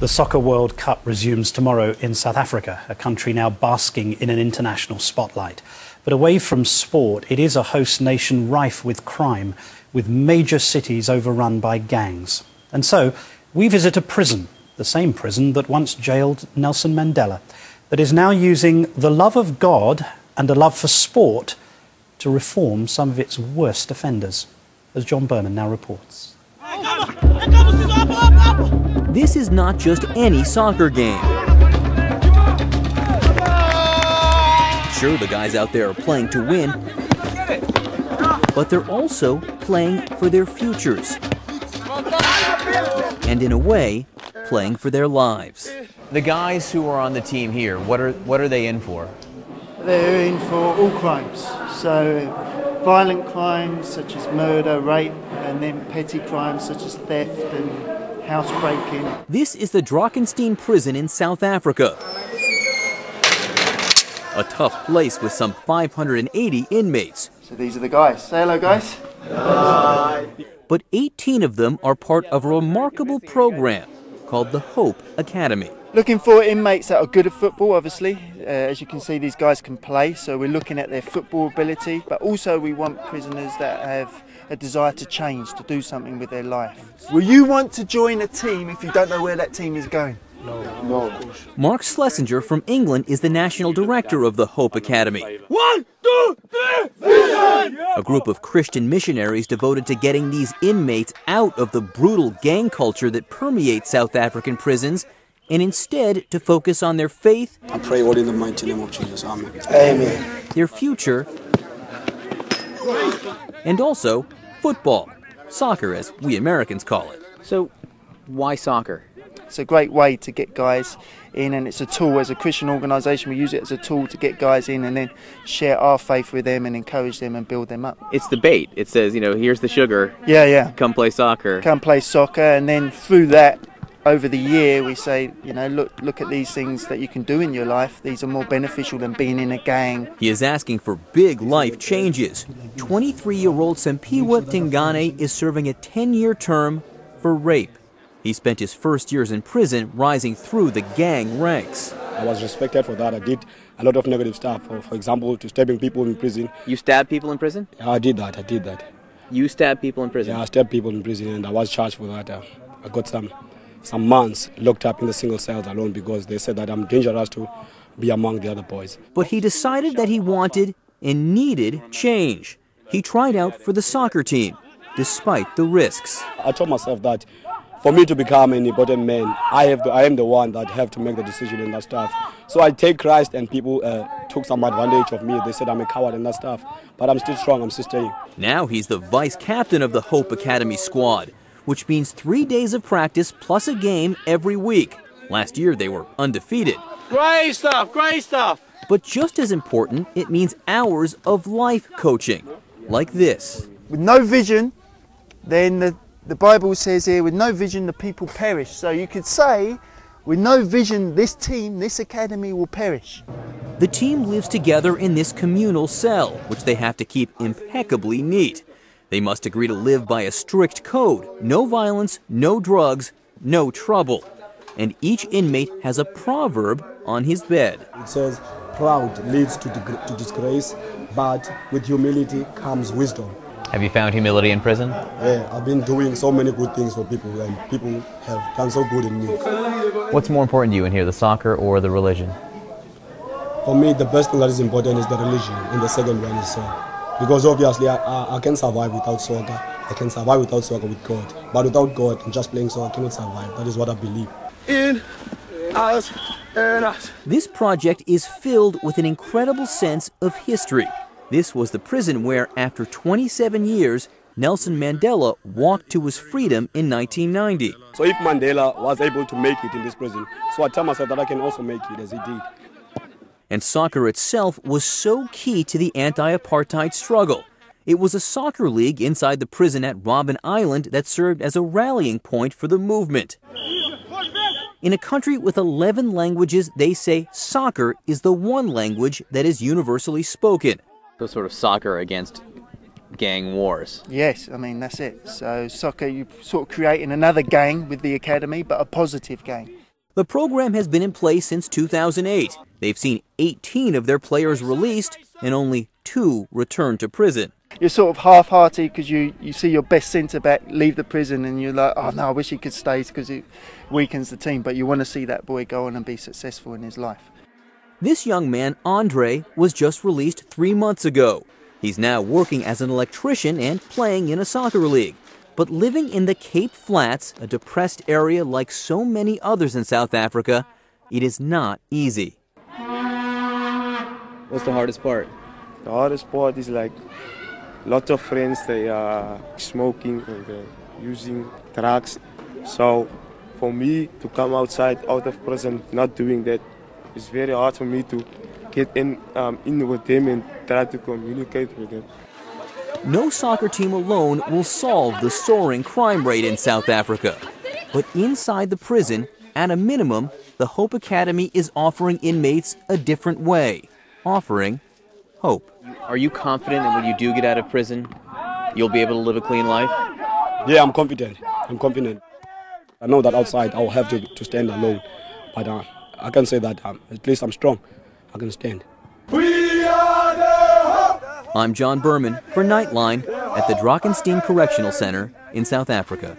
The Soccer World Cup resumes tomorrow in South Africa, a country now basking in an international spotlight. But away from sport, it is a host nation rife with crime, with major cities overrun by gangs. And so, we visit a prison, the same prison that once jailed Nelson Mandela, that is now using the love of God and a love for sport to reform some of its worst offenders, as John Berman now reports. This is not just any soccer game. Sure, the guys out there are playing to win, but they're also playing for their futures. And in a way, playing for their lives. The guys who are on the team here, what are they in for? They're in for all crimes. So violent crimes such as murder, rape, and then petty crimes such as theft and housebreaking. This is the Drakensberg prison in South Africa. A tough place with some 580 inmates. So these are the guys. Say hello, guys. Hi. But 18 of them are part of a remarkable program called the Hope Academy. Looking for inmates that are good at football, obviously. As you can see, these guys can play, so we're looking at their football ability, but also we want prisoners that have a desire to change, to do something with their life. Will you want to join a team if you don't know where that team is going? No. Mark Schlesinger from England is the national director of the Hope Academy. 1, 2, 3, vision! A group of Christian missionaries devoted to getting these inmates out of the brutal gang culture that permeates South African prisons, and instead to focus on their faith. I pray all in the mighty name of Jesus. Amen. Amen. Their future, and also football. Soccer, as we Americans call it. So, why soccer? It's a great way to get guys in, and it's a tool. As a Christian organisation, we use it as a tool to get guys in and then share our faith with them and encourage them and build them up. It's the bait. It says, here's the sugar. Yeah. Come play soccer. Come play soccer, and then through that, over the year, we say, look at these things that you can do in your life. These are more beneficial than being in a gang. He is asking for big life changes. 23-year-old Sempiwa Tingane is serving a 10-year term for rape. He spent his first years in prison rising through the gang ranks. I was respected for that. I did a lot of negative stuff. For example, to stabbing people in prison. You stabbed people in prison? Yeah, I did that. You stabbed people in prison? Yeah, I stabbed people in prison, and I was charged for that. I got some months locked up in the single cells alone because they said that I'm dangerous to be among the other boys. But he decided that he wanted and needed change. He tried out for the soccer team, despite the risks. I told myself that for me to become an important man, I am the one that have to make the decision and that stuff. So I take Christ, and people took some advantage of me. They said I'm a coward and that stuff. But I'm still strong, I'm still staying. Now he's the vice captain of the Hope Academy squad, which means 3 days of practice plus a game every week. Last year they were undefeated. Great stuff! But just as important, it means hours of life coaching, like this. With no vision, then the Bible says here, with no vision the people perish. So you could say, with no vision, this team, this academy will perish. The team lives together in this communal cell, which they have to keep impeccably neat. They must agree to live by a strict code. No violence, no drugs, no trouble. And each inmate has a proverb on his bed. It says, proud leads to disgrace, but with humility comes wisdom. Have you found humility in prison? Yeah, I've been doing so many good things for people, and people have done so good in me. What's more important to you in here, the soccer or the religion? For me, the best thing that is important is the religion, and the second one is soccer. Because obviously I can survive without soccer. I can survive without soccer with God. But without God and just playing soccer, I cannot survive. That is what I believe. In, out, and out. This project is filled with an incredible sense of history. This was the prison where, after 27 years, Nelson Mandela walked to his freedom in 1990. So if Mandela was able to make it in this prison, so I tell myself that I can also make it as he did. And soccer itself was so key to the anti-apartheid struggle. It was a soccer league inside the prison at Robben Island that served as a rallying point for the movement. In a country with 11 languages, they say soccer is the one language that is universally spoken. So sort of soccer against gang wars. Yes, I mean, that's it. So soccer, you sort of creating another gang with the academy, but a positive gang. The program has been in place since 2008. They've seen 18 of their players released and only 2 returned to prison. You're sort of half-hearted because you see your best centre-back leave the prison and you're like, oh no, I wish he could stay because it weakens the team. But you want to see that boy go on and be successful in his life. This young man, Andre, was just released 3 months ago. He's now working as an electrician and playing in a soccer league. But living in the Cape Flats, a depressed area like so many others in South Africa, it is not easy. What's the hardest part? The hardest part is like lots of friends, they are smoking and they're using drugs. So for me to come outside out of prison not doing that, it's very hard for me to get in with them and try to communicate with them. No soccer team alone will solve the soaring crime rate in South Africa. But inside the prison, at a minimum, the Hope Academy is offering inmates a different way, offering hope. Are you confident that when you do get out of prison, you'll be able to live a clean life? Yeah, I'm confident. I know that outside I'll have to stand alone. But I can say that at least I'm strong. I can stand. I'm John Berman for Nightline at the Drakensberg Correctional Center in South Africa.